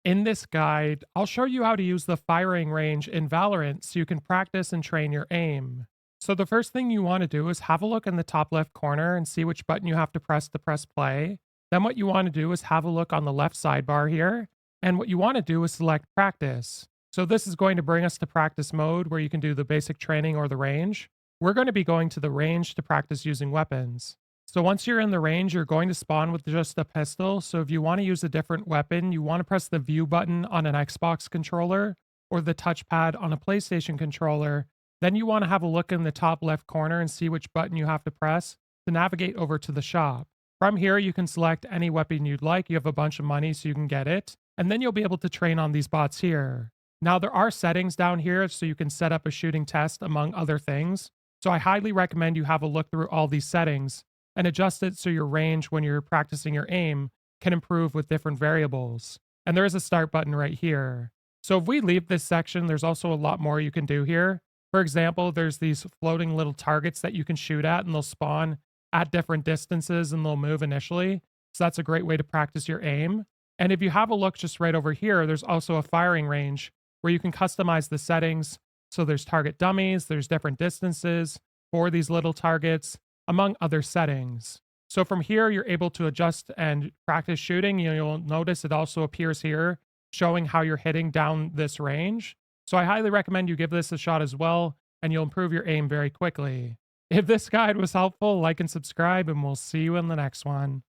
In this guide, I'll show you how to use the firing range in Valorant so you can practice and train your aim. So the first thing you want to do is have a look in the top left corner and see which button you have to press play. Then what you want to do is have a look on the left sidebar here, and what you want to do is select practice. So this is going to bring us to practice mode where you can do the basic training or the range. We're going to be going to the range to practice using weapons. So once you're in the range, you're going to spawn with just a pistol. So if you want to use a different weapon, you want to press the view button on an Xbox controller or the touchpad on a PlayStation controller. Then you want to have a look in the top left corner and see which button you have to press to navigate over to the shop. From here, you can select any weapon you'd like. You have a bunch of money, so you can get it. And then you'll be able to train on these bots here. Now, there are settings down here so you can set up a shooting test, among other things. So I highly recommend you have a look through all these settings and adjust it so your range when you're practicing your aim can improve with different variables. And there is a start button right here. So if we leave this section, there's also a lot more you can do here. For example, there's these floating little targets that you can shoot at and they'll spawn at different distances and they'll move initially. So that's a great way to practice your aim. And if you have a look just right over here, there's also a firing range where you can customize the settings. So there's target dummies, there's different distances for these little targets, among other settings. So from here, you're able to adjust and practice shooting. You'll notice it also appears here showing how you're hitting down this range. So I highly recommend you give this a shot as well, and you'll improve your aim very quickly. If this guide was helpful, like and subscribe, and we'll see you in the next one.